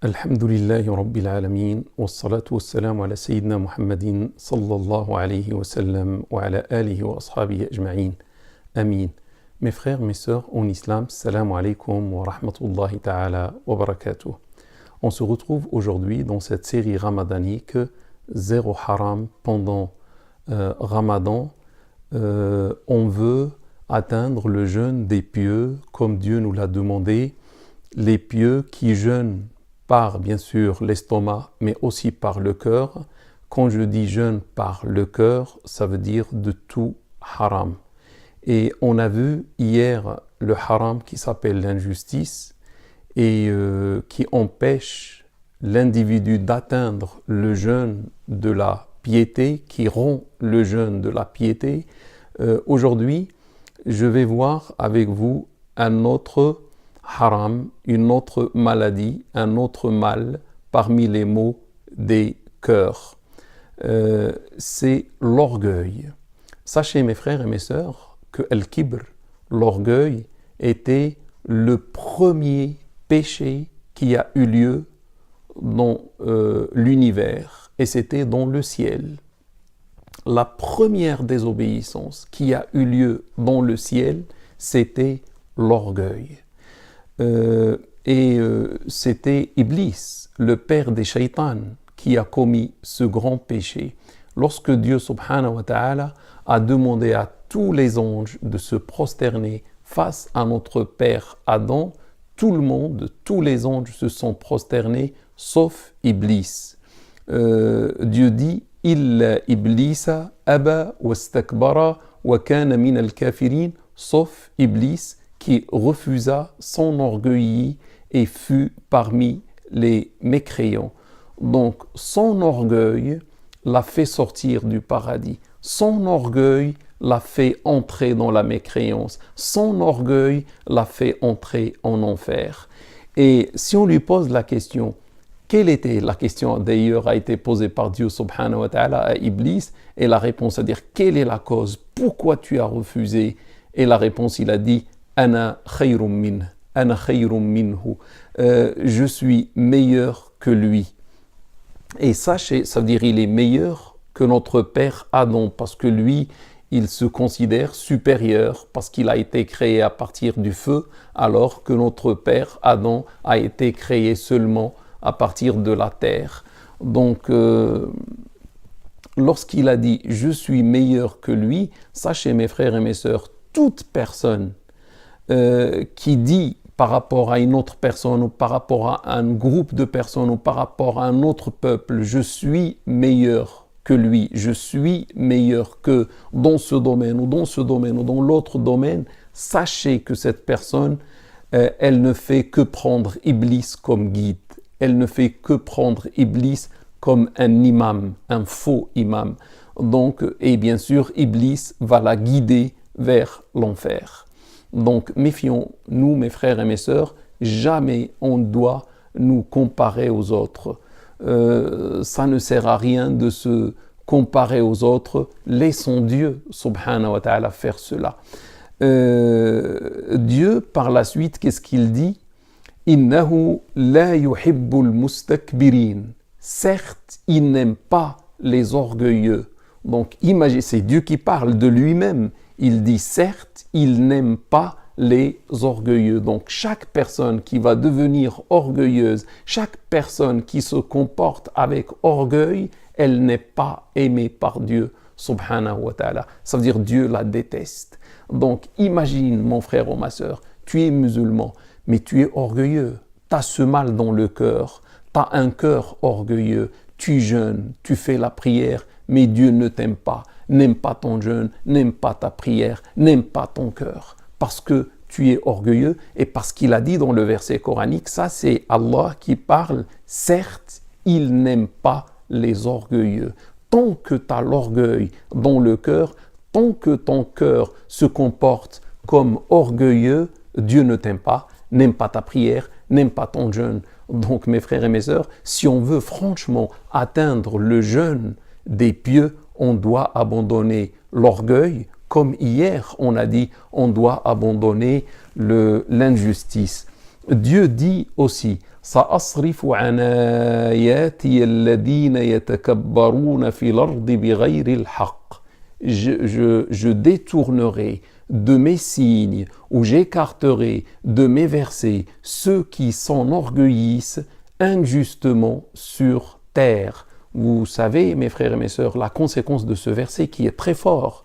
الحمد لله رب العالمين والصلاة والسلام على سيدنا محمد صلى الله عليه وسلم وعلى آله وأصحابه أجمعين. Amin. Mes frères, mes sœurs en islam, salam alaikum wa rahmatullahi ta'ala wa barakatuh. On se retrouve aujourd'hui dans cette série ramadanique Zéro haram pendant Ramadan. On veut atteindre le jeûne des pieux comme Dieu nous l'a demandé. Les pieux qui jeûnent par bien sûr l'estomac, mais aussi par le cœur. Quand je dis jeûne par le cœur, ça veut dire de tout haram. Et on a vu hier le haram qui s'appelle l'injustice et qui empêche l'individu d'atteindre le jeûne de la piété, qui rend le jeûne de la piété. Aujourd'hui, je vais voir avec vous un autre haram, une autre maladie, un autre mal parmi les maux des cœurs. C'est l'orgueil. Sachez mes frères et mes sœurs que al-kibr, l'orgueil, était le premier péché qui a eu lieu dans l'univers et c'était dans le ciel. La première désobéissance qui a eu lieu dans le ciel, c'était l'orgueil. C'était Iblis, le père des shaitans, qui a commis ce grand péché. Lorsque Dieu subhanahu wa ta'ala a demandé à tous les anges de se prosterner face à notre père Adam, tout le monde, tous les anges se sont prosternés, sauf Iblis. Dieu dit « Illa Iblisa aba wastakbara wa kana min al-kafirin » sauf Iblis, qui refusa, s'enorgueillit et fut parmi les mécréants. Donc, son orgueil l'a fait sortir du paradis. Son orgueil l'a fait entrer dans la mécréance. Son orgueil l'a fait entrer en enfer. Et si on lui pose la question, quelle était la question d'ailleurs a été posée par Dieu subhanahu wa ta'ala à Iblis, et la réponse à dire quelle est la cause, pourquoi tu as refusé, et la réponse il a dit Ana khayrum min, ana khayrum minhu. Je suis meilleur que lui. Et sachez, ça veut dire il est meilleur que notre père Adam, parce que lui, il se considère supérieur, parce qu'il a été créé à partir du feu, alors que notre père Adam a été créé seulement à partir de la terre. Donc, lorsqu'il a dit « je suis meilleur que lui », sachez mes frères et mes sœurs, toute personne qui dit par rapport à une autre personne ou par rapport à un groupe de personnes ou par rapport à un autre peuple, je suis meilleur que lui, je suis meilleur que dans ce domaine ou dans ce domaine ou dans l'autre domaine, sachez que cette personne, elle ne fait que prendre Iblis comme guide, elle ne fait que prendre Iblis comme un imam, un faux imam. Donc, et bien sûr, Iblis va la guider vers l'enfer. Donc, méfions-nous, mes frères et mes sœurs, jamais on doit nous comparer aux autres. Ça ne sert à rien de se comparer aux autres. Laissons Dieu, subhanahu wa ta'ala, faire cela. Dieu, par la suite, qu'est-ce qu'il dit ? Innahu la yuhibbul mustakbirin. Certes, il n'aime pas les orgueilleux. Donc, imaginez, c'est Dieu qui parle de lui-même. Il dit certes, il n'aime pas les orgueilleux. Donc chaque personne qui va devenir orgueilleuse, chaque personne qui se comporte avec orgueil, elle n'est pas aimée par Dieu, subhanahu wa ta'ala. Ça veut dire Dieu la déteste. Donc imagine mon frère ou ma sœur, tu es musulman, mais tu es orgueilleux. Tu as ce mal dans le cœur, tu as un cœur orgueilleux, tu jeûnes, tu fais la prière, mais Dieu ne t'aime pas. N'aime pas ton jeûne, n'aime pas ta prière, n'aime pas ton cœur, parce que tu es orgueilleux et parce qu'il a dit dans le verset coranique, ça c'est Allah qui parle, certes, il n'aime pas les orgueilleux. Tant que tu as l'orgueil dans le cœur, tant que ton cœur se comporte comme orgueilleux, Dieu ne t'aime pas, n'aime pas ta prière, n'aime pas ton jeûne. Donc mes frères et mes sœurs, si on veut franchement atteindre le jeûne des pieux, on doit abandonner l'orgueil, comme hier on a dit, on doit abandonner l'injustice. Dieu dit aussi سأصرف عن آياتي الذين يتكبرون في الأرض بغير الحق. Je détournerai de mes signes ou j'écarterai de mes versets ceux qui s'enorgueillissent injustement sur terre. Vous savez, mes frères et mes sœurs, la conséquence de ce verset qui est très fort.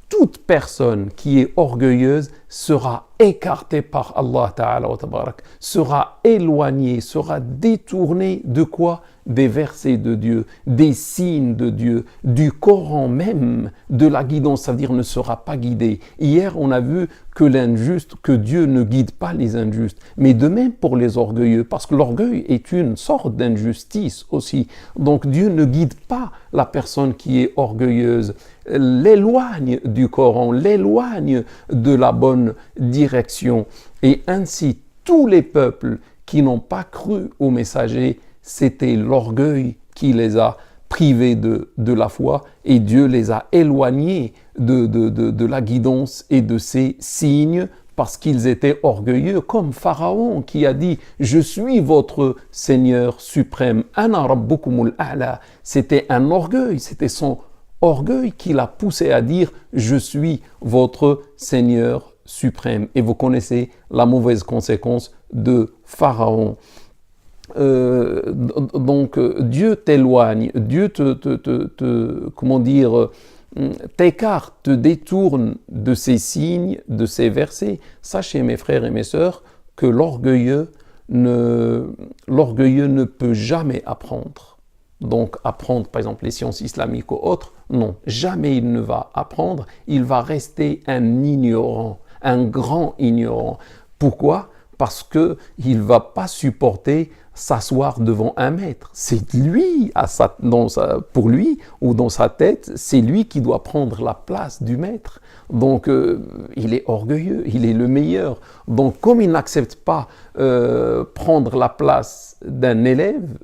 Toute personne qui est orgueilleuse sera écartée par Allah Ta'ala wa Tabarak, sera éloignée, sera détournée de quoi? Des versets de Dieu, des signes de Dieu, du Coran même, de la guidance, c'est-à-dire ne sera pas guidé. Hier, on a vu que l'injuste, que Dieu ne guide pas les injustes, mais de même pour les orgueilleux, parce que l'orgueil est une sorte d'injustice aussi. Donc Dieu ne guide pas la personne qui est orgueilleuse, l'éloigne du Coran, l'éloigne de la bonne direction. Et ainsi, tous les peuples qui n'ont pas cru au messager, c'était l'orgueil qui les a privés de la foi et Dieu les a éloignés de la guidance et de ses signes parce qu'ils étaient orgueilleux, comme Pharaon qui a dit « Je suis votre Seigneur suprême, ana rabbukumul a'la ». C'était un orgueil, c'était son orgueil qui l'a poussé à dire « Je suis votre Seigneur suprême ». Et vous connaissez la mauvaise conséquence de Pharaon. Donc Dieu t'éloigne, Dieu t'écarte, te détourne de ces signes, de ces versets. Sachez mes frères et mes sœurs que l'orgueilleux ne peut jamais apprendre. Donc apprendre par exemple les sciences islamiques ou autres, non, jamais il ne va apprendre, il va rester un ignorant, un grand ignorant. Pourquoi? Parce qu'il ne va pas supporter s'asseoir devant un maître. C'est lui, pour lui ou dans sa tête, c'est lui qui doit prendre la place du maître. Donc, il est orgueilleux, il est le meilleur. Donc, comme il n'accepte pas prendre la place d'un élève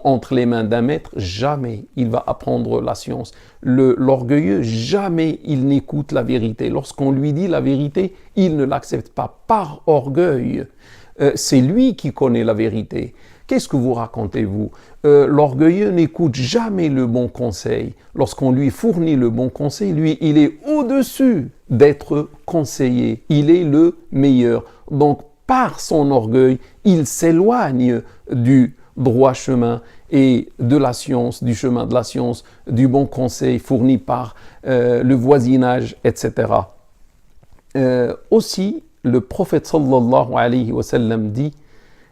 entre les mains d'un maître, jamais il va apprendre la science. L'orgueilleux, jamais il n'écoute la vérité. Lorsqu'on lui dit la vérité, il ne l'accepte pas par orgueil. C'est lui qui connaît la vérité. Qu'est-ce que vous racontez, vous? L'orgueilleux n'écoute jamais le bon conseil. Lorsqu'on lui fournit le bon conseil, lui, il est au-dessus d'être conseillé. Il est le meilleur. Donc, par son orgueil, il s'éloigne du droit chemin et de la science, du chemin de la science, du bon conseil fourni par le voisinage, etc. Aussi, le prophète sallallahu alayhi wa sallam dit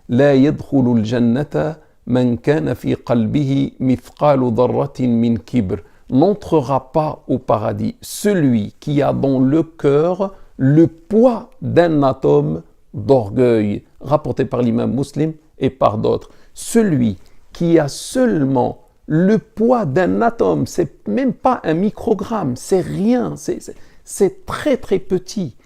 لا يدخل الجنة من كان في قلبه مثقال ذرة من كبر. N'entrera pas au paradis celui qui a dans le cœur le poids d'un atome d'orgueil, rapporté par l'imam Muslim et par d'autres. Celui qui a seulement le poids d'un atome, c'est même pas un microgramme, c'est rien, c'est très très petit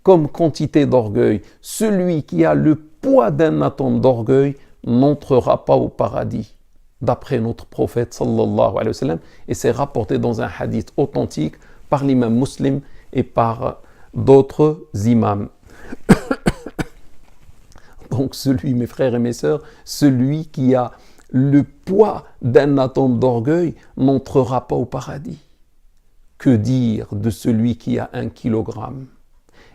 comme quantité d'orgueil. Celui qui a le poids d'un atome d'orgueil n'entrera pas au paradis, d'après notre prophète sallallahu alayhi wa sallam, et c'est rapporté dans un hadith authentique par l'imam Muslim et par d'autres imams. Donc celui, mes frères et mes sœurs, celui qui a le poids d'un atome d'orgueil n'entrera pas au paradis. Que dire de celui qui a 1 kilogramme?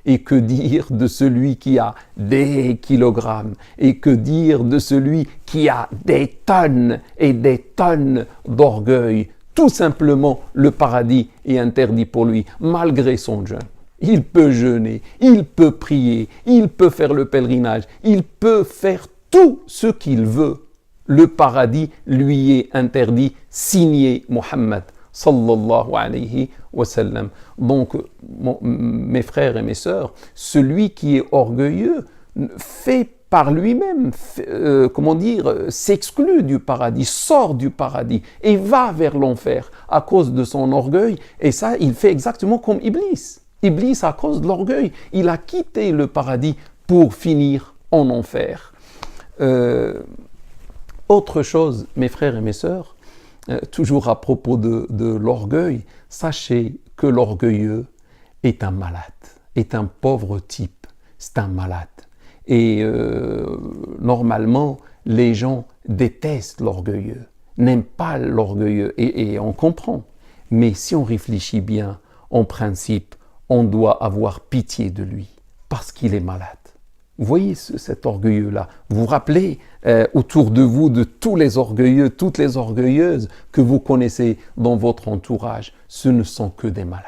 Et que dire de celui qui a des kilogrammes? Et que dire de celui qui a des tonnes et des tonnes d'orgueil? Tout simplement, le paradis est interdit pour lui, malgré son jeûne. Il peut jeûner, il peut prier, il peut faire le pèlerinage, il peut faire tout ce qu'il veut. Le paradis lui est interdit, signé Mohammed sallallahu alayhi wa sallam. Donc, mes frères et mes sœurs, celui qui est orgueilleux fait par lui-même, s'exclut du paradis, sort du paradis et va vers l'enfer à cause de son orgueil. Et ça, il fait exactement comme Iblis. Iblis, à cause de l'orgueil, il a quitté le paradis pour finir en enfer. Autre chose, mes frères et mes sœurs, toujours à propos de l'orgueil, sachez que l'orgueilleux est un malade, est un pauvre type, c'est un malade. Et normalement, les gens détestent l'orgueilleux, n'aiment pas l'orgueilleux, et on comprend. Mais si on réfléchit bien, en principe, on doit avoir pitié de lui, parce qu'il est malade. Vous voyez cet orgueilleux-là. Vous vous rappelez autour de vous de tous les orgueilleux, toutes les orgueilleuses que vous connaissez dans votre entourage. Ce ne sont que des malades.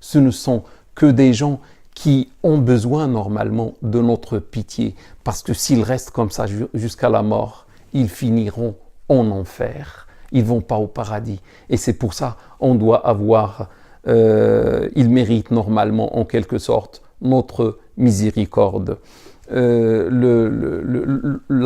Ce ne sont que des gens qui ont besoin normalement de notre pitié. Parce que s'ils restent comme ça jusqu'à la mort, ils finiront en enfer. Ils ne vont pas au paradis. Et c'est pour ça qu'on doit avoir, ils méritent normalement en quelque sorte notre miséricorde. La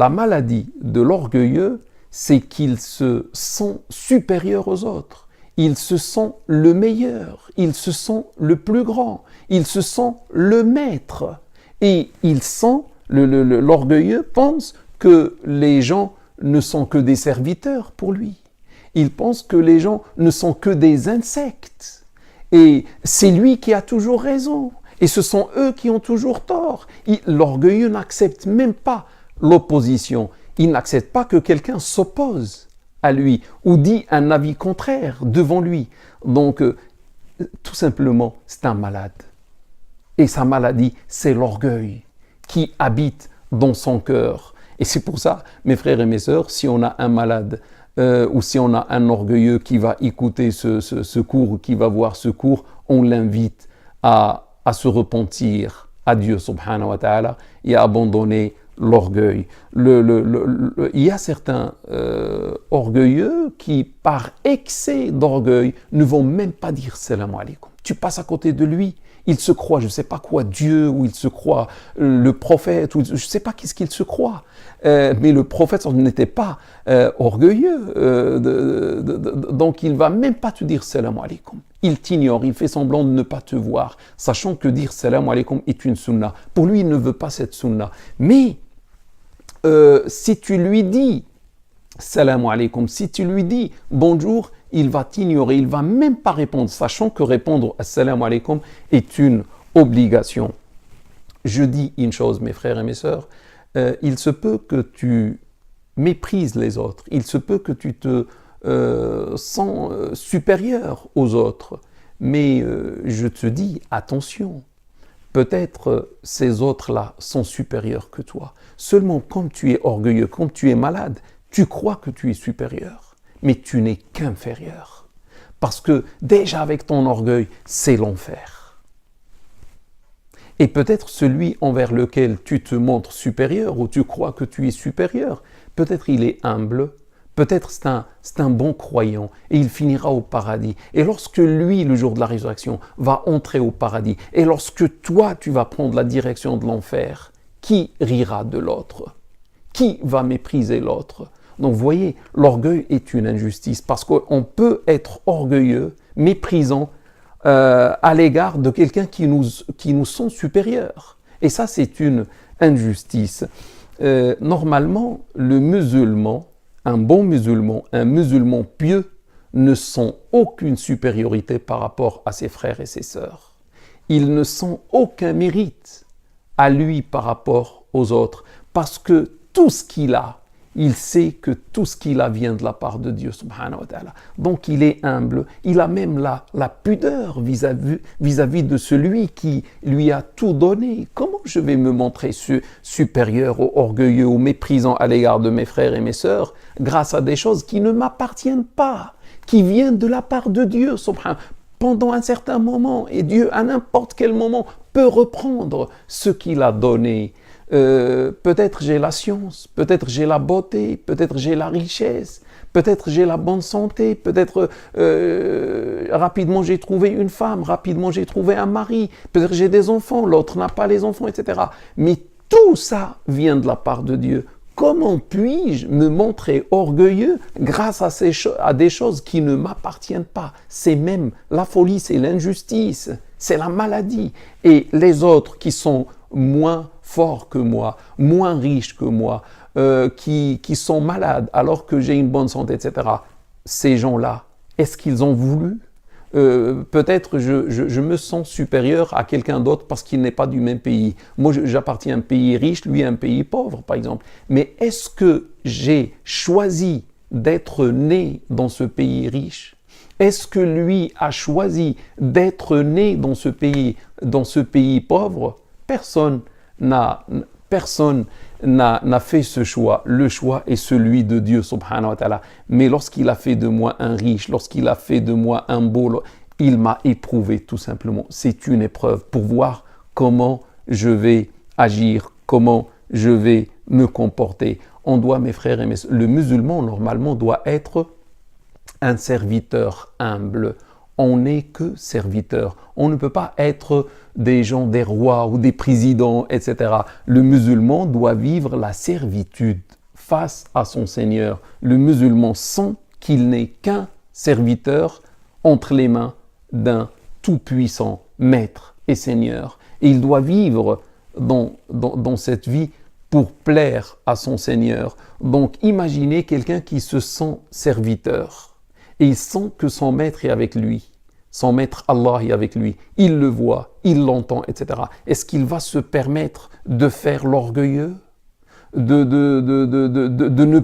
maladie de l'orgueilleux, c'est qu'il se sent supérieur aux autres. Il se sent le meilleur, il se sent le plus grand, il se sent le maître. Et l'orgueilleux pense que les gens ne sont que des serviteurs pour lui. Il pense que les gens ne sont que des insectes. Et c'est lui qui a toujours raison. Et ce sont eux qui ont toujours tort. L'orgueilleux n'accepte même pas l'opposition. Il n'accepte pas que quelqu'un s'oppose à lui ou dit un avis contraire devant lui. Donc, tout simplement, c'est un malade. Et sa maladie, c'est l'orgueil qui habite dans son cœur. Et c'est pour ça, mes frères et mes sœurs, si on a un malade ou si on a un orgueilleux qui va écouter ce cours ou qui va voir ce cours, on l'invite à se repentir à Dieu subhanahu wa ta'ala et à abandonner l'orgueil. Il y a certains orgueilleux qui, par excès d'orgueil, ne vont même pas dire salam alaikum. Tu passes à côté de lui, il se croit, je ne sais pas quoi, Dieu, ou il se croit le prophète, ou je ne sais pas qu'est-ce qu'il se croit. Mais le prophète n'était pas orgueilleux, donc il ne va même pas te dire salam alaikum. Il t'ignore, il fait semblant de ne pas te voir, sachant que dire salam alaikum est une sunna. Pour lui, il ne veut pas cette sunna. Mais si tu lui dis salam alaikum, si tu lui dis bonjour, il va t'ignorer, il ne va même pas répondre, sachant que répondre salam alaikum est une obligation. Je dis une chose, mes frères et mes sœurs, il se peut que tu méprises les autres, il se peut que tu te sens supérieur aux autres, mais je te dis attention, peut-être ces autres-là sont supérieurs que toi. Seulement, comme tu es orgueilleux, comme tu es malade, tu crois que tu es supérieur, mais tu n'es qu'inférieur. Parce que déjà avec ton orgueil, c'est l'enfer. Et peut-être celui envers lequel tu te montres supérieur ou tu crois que tu es supérieur, peut-être il est humble, peut-être c'est un bon croyant et il finira au paradis. Et lorsque lui, le jour de la résurrection, va entrer au paradis, et lorsque toi, tu vas prendre la direction de l'enfer, qui rira de l'autre? Qui va mépriser l'autre? Donc vous voyez, l'orgueil est une injustice parce qu'on peut être orgueilleux, méprisant à l'égard de quelqu'un qui nous sont supérieurs. Et ça, c'est une injustice. Normalement, le musulman, un bon musulman, un musulman pieux, ne sent aucune supériorité par rapport à ses frères et ses sœurs. Il ne sent aucun mérite à lui par rapport aux autres, parce que tout ce qu'il a, il sait que tout ce qu'il a vient de la part de Dieu subhanahu wa ta'ala. Donc il est humble, il a même la pudeur vis-à-vis de celui qui lui a tout donné. Comment je vais me montrer supérieur ou orgueilleux ou méprisant à l'égard de mes frères et mes sœurs grâce à des choses qui ne m'appartiennent pas, qui viennent de la part de Dieu subhanahu pendant un certain moment, et Dieu à n'importe quel moment peut reprendre ce qu'il a donné. Peut-être j'ai la science, peut-être j'ai la beauté, peut-être j'ai la richesse, peut-être j'ai la bonne santé, peut-être rapidement j'ai trouvé une femme, rapidement j'ai trouvé un mari, peut-être j'ai des enfants, l'autre n'a pas les enfants, etc. Mais tout ça vient de la part de Dieu. Comment puis-je me montrer orgueilleux grâce à des choses qui ne m'appartiennent pas? C'est même la folie, c'est l'injustice, c'est la maladie. Et les autres qui sont moins forts que moi, moins riches que moi, qui sont malades alors que j'ai une bonne santé, etc. Ces gens-là, est-ce qu'ils ont voulu peut-être je me sens supérieur à quelqu'un d'autre parce qu'il n'est pas du même pays. Moi, j'appartiens à un pays riche, lui à un pays pauvre, par exemple. Mais est-ce que j'ai choisi d'être né dans ce pays riche? Est-ce que lui a choisi d'être né dans ce pays pauvre? Personne n'a fait ce choix. Le choix est celui de Dieu subhanahu wa ta'ala. Mais lorsqu'il a fait de moi un riche, lorsqu'il a fait de moi un beau, il m'a éprouvé tout simplement. C'est une épreuve pour voir comment je vais agir, comment je vais me comporter. On doit, mes frères et mes sœurs, le musulman normalement doit être un serviteur humble. On n'est que serviteur. On ne peut pas être des gens, des rois ou des présidents, etc. Le musulman doit vivre la servitude face à son Seigneur. Le musulman sent qu'il n'est qu'un serviteur entre les mains d'un tout-puissant maître et Seigneur. Et il doit vivre dans cette vie pour plaire à son Seigneur. Donc imaginez quelqu'un qui se sent serviteur. Et il sent que son maître est avec lui. Son maître Allah est avec lui. Il le voit, il l'entend, etc. Est-ce qu'il va se permettre de faire l'orgueilleux? De ne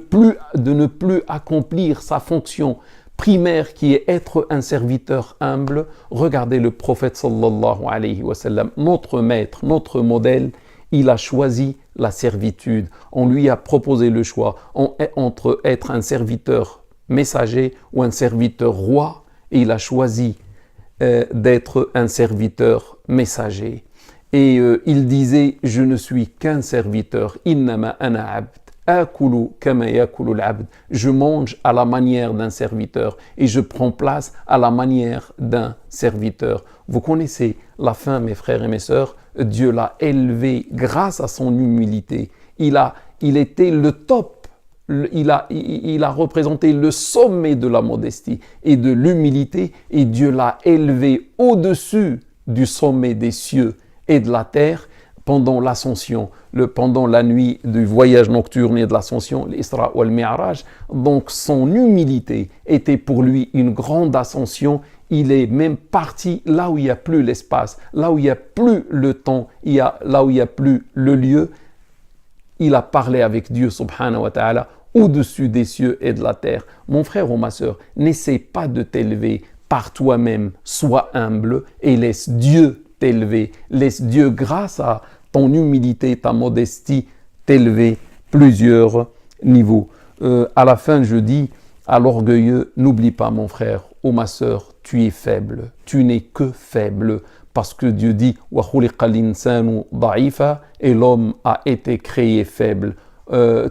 plus accomplir sa fonction primaire qui est être un serviteur humble? Regardez le prophète sallallahu alayhi wa sallam, notre maître, notre modèle, il a choisi la servitude. On lui a proposé le choix entre être un serviteur messager ou un serviteur roi, et il a choisi d'être un serviteur messager. Et il disait, je ne suis qu'un serviteur, innama ana abd, akulu kama yakulu al-abd. Je mange à la manière d'un serviteur et je prends place à la manière d'un serviteur. Vous connaissez la fin, mes frères et mes sœurs, Dieu l'a élevé grâce à son humilité. Il était le top. Il a représenté le sommet de la modestie et de l'humilité, et Dieu l'a élevé au-dessus du sommet des cieux et de la terre pendant l'ascension, pendant la nuit du voyage nocturne et de l'ascension, l'Isra ou al-Mi'raj. Donc son humilité était pour lui une grande ascension. Il est même parti là où il n'y a plus l'espace, là où il n'y a plus le temps, là où il n'y a plus le lieu. Il a parlé avec Dieu subhanahu wa ta'ala au-dessus des cieux et de la terre. Mon frère ou ma sœur, n'essaie pas de t'élever par toi-même. Sois humble et laisse Dieu t'élever. Laisse Dieu, grâce à ton humilité, ta modestie, t'élever plusieurs niveaux. À la fin, je dis à l'orgueilleux, n'oublie pas, mon frère ou ma sœur, tu es faible. Tu n'es que faible. Parce que Dieu dit « Wa khuliqa l'insanu da'ifa » et l'homme a été créé faible.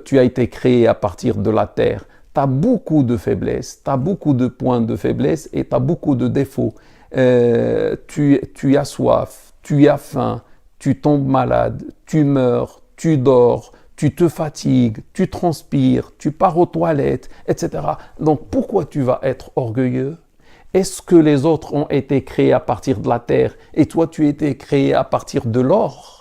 Tu as été créé à partir de la terre. Tu as beaucoup de faiblesses, tu as beaucoup de points de faiblesse et tu as beaucoup de défauts. Tu as soif, tu as faim, tu tombes malade, tu meurs, tu dors, tu te fatigues, tu transpires, tu pars aux toilettes, etc. Donc pourquoi tu vas être orgueilleux? Est-ce que les autres ont été créés à partir de la terre et toi tu as été créé à partir de l'or?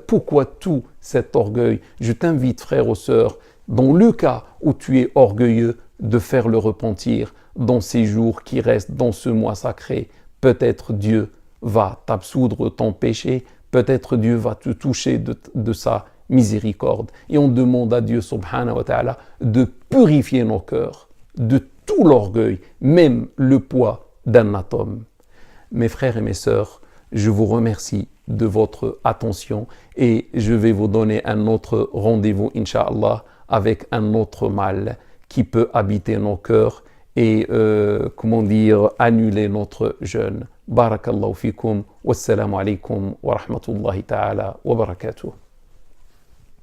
Pourquoi tout cet orgueil? Je t'invite, frères ou sœurs, dans le cas où tu es orgueilleux, de faire le repentir dans ces jours qui restent dans ce mois sacré. Peut-être Dieu va t'absoudre ton péché, peut-être Dieu va te toucher de sa miséricorde. Et on demande à Dieu subhanahu wa ta'ala de purifier nos cœurs de tout l'orgueil, même le poids d'un atome. Mes frères et mes sœurs, je vous remercie de votre attention et je vais vous donner un autre rendez-vous, Inch'Allah, avec un autre mal qui peut habiter nos cœurs et, annuler notre jeûne. Barakallahu fikum, wassalamu alaikum wa rahmatullahi ta'ala wa barakatuh.